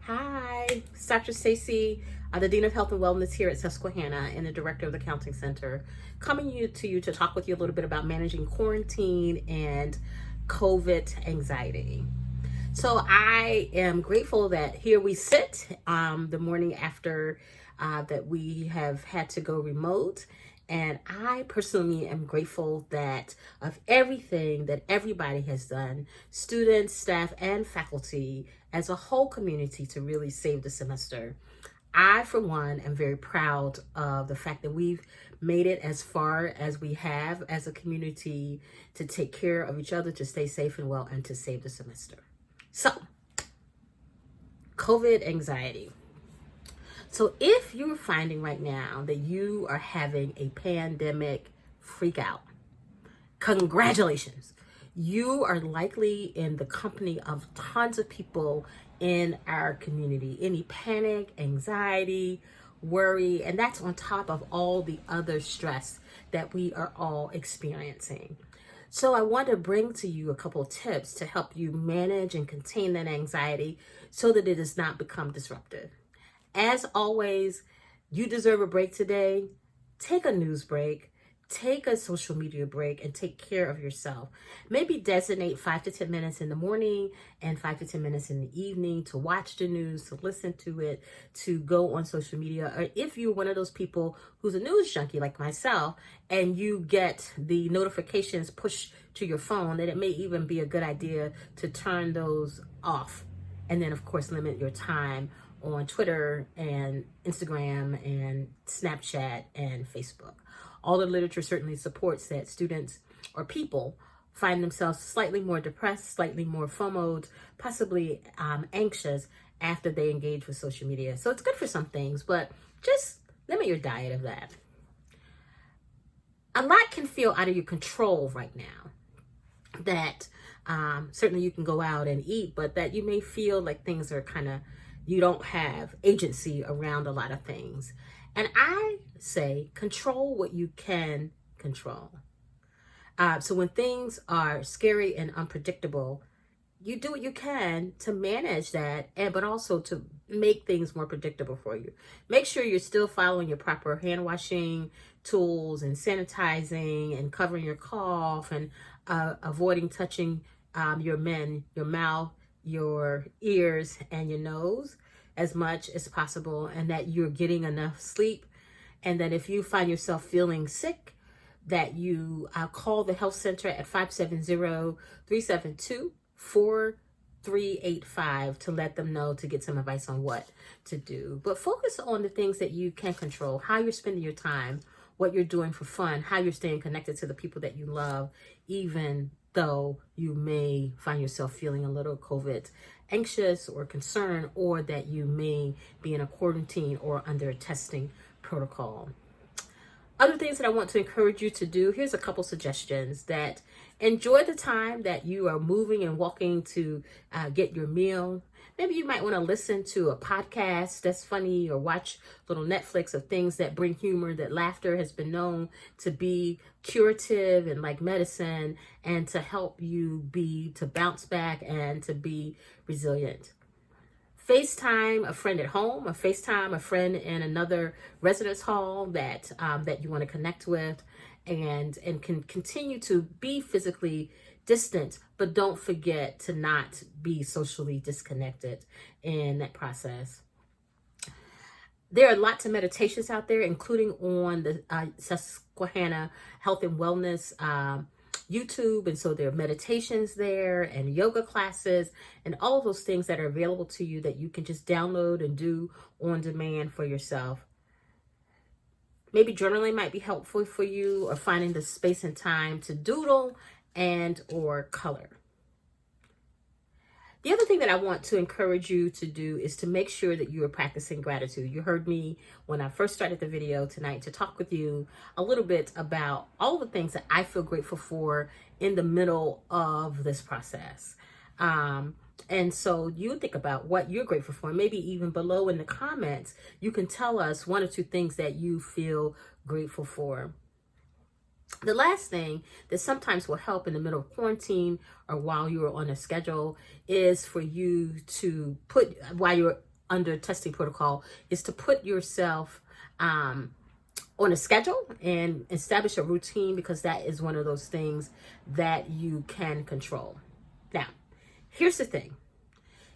Hi, it's Dr. Stacy, the Dean of Health and Wellness here at Susquehanna and the Director of the Counseling Center, coming to you to talk with you a little bit about managing quarantine and COVID anxiety. So I am grateful that here we sit the morning after that we have had to go remote. And I personally am grateful that of everything that everybody has done, students, staff, and faculty, as a whole community to really save the semester. I, for one, am very proud of the fact that we've made it as far as we have as a community to take care of each other, to stay safe and well, and to save the semester. So, COVID anxiety. So if you're finding right now that you are having a pandemic freak out, congratulations. You are likely in the company of tons of people in our community. Any panic, anxiety, worry, and that's on top of all the other stress that we are all experiencing. So I want to bring to you a couple of tips to help you manage and contain that anxiety so that it does not become disruptive. As always, you deserve a break today. Take a news break, take a social media break, and take care of yourself. Maybe designate 5 to 10 minutes in the morning and 5 to 10 minutes in the evening to watch the news, to listen to it, to go on social media. Or if you're one of those people who's a news junkie like myself and you get the notifications pushed to your phone, then it may even be a good idea to turn those off. And then, of course, limit your time on Twitter and Instagram and Snapchat and Facebook. All the literature certainly supports that students or people find themselves slightly more depressed, slightly more FOMO'd, possibly anxious after they engage with social media. So it's good for some things, but just limit your diet of that. A lot can feel out of your control right now. That certainly you can go out and eat, but that you may feel like things are you don't have agency around a lot of things. And I say control what you can control. So when things are scary and unpredictable, you do what you can to manage that, but also to make things more predictable for you. Make sure you're still following your proper hand washing tools and sanitizing and covering your cough and avoiding touching your mouth, your ears, and your nose as much as possible, and that you're getting enough sleep. And that if you find yourself feeling sick, that you call the health center at 570-372-4385 to let them know, to get some advice on what to do. But focus on the things that you can control, how you're spending your time, what you're doing for fun, how you're staying connected to the people that you love, even though you may find yourself feeling a little COVID anxious or concerned, or that you may be in a quarantine or under a testing protocol. Other things that I want to encourage you to do, here's a couple suggestions. That enjoy the time that you are moving and walking to get your meal. Maybe you might want to listen to a podcast that's funny, or watch little Netflix of things that bring humor. That laughter has been known to be curative and like medicine, and to help you to bounce back and to be resilient. FaceTime a friend at home, or FaceTime a friend in another residence hall that you want to connect with, and can continue to be physically distant, but don't forget to not be socially disconnected in that process. There are lots of meditations out there, including on the Susquehanna Health and Wellness YouTube. And so there are meditations there and yoga classes and all of those things that are available to you that you can just download and do on demand for yourself. Maybe journaling might be helpful for you, or finding the space and time to doodle and or color. The other thing that I want to encourage you to do is to make sure that you are practicing gratitude. You heard me when I first started the video tonight to talk with you a little bit about all the things that I feel grateful for in the middle of this process. And so you think about what you're grateful for. Maybe even below in the comments, you can tell us one or two things that you feel grateful for. The last thing that sometimes will help in the middle of quarantine or while you are on a schedule is for you to put, while you're under testing protocol is to put yourself on a schedule and establish a routine, because that is one of those things that you can control. Now, here's the thing.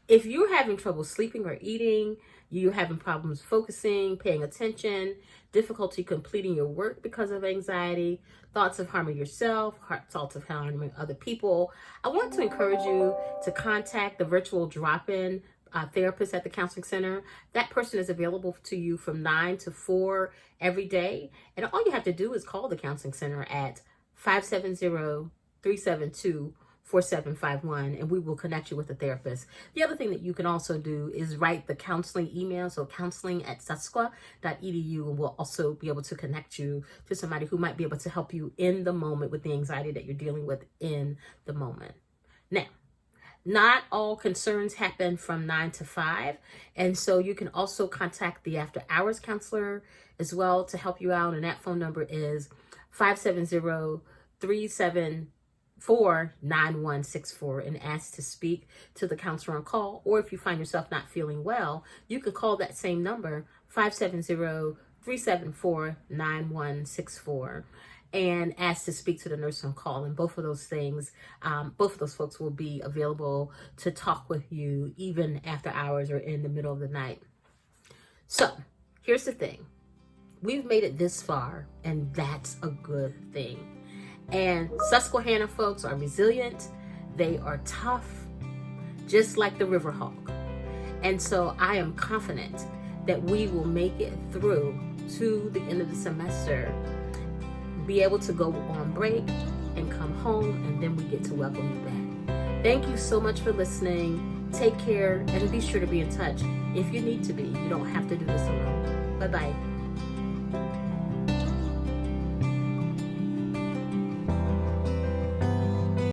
If you're having trouble sleeping or eating, you're having problems focusing, paying attention, difficulty completing your work because of anxiety, thoughts of harming yourself, thoughts of harming other people, I want to encourage you to contact the virtual drop-in therapist at the counseling center. That person is available to you from 9 to 4 every day. And all you have to do is call the counseling center at 570-372-4751, and we will connect you with a therapist. The other thing that you can also do is write the counseling email, so counseling@susquehanna.edu, and we'll also be able to connect you to somebody who might be able to help you in the moment with the anxiety that you're dealing with in the moment. Now, not all concerns happen from 9 to 5. And so you can also contact the after hours counselor as well to help you out. And that phone number is 570-374-9164, and ask to speak to the counselor on call. Or if you find yourself not feeling well, you can call that same number, 570-374-9164. and ask to speak to the nurse on call. And both of those things, both of those folks will be available to talk with you even after hours or in the middle of the night. So here's the thing. We've made it this far, and that's a good thing. And Susquehanna folks are resilient. They are tough, just like the Riverhawk. And so I am confident that we will make it through to the end of the semester, be able to go on break and come home, and then we get to welcome you back. Thank you so much for listening. Take care, and be sure to be in touch if you need to be. You don't have to do this alone. Bye-bye.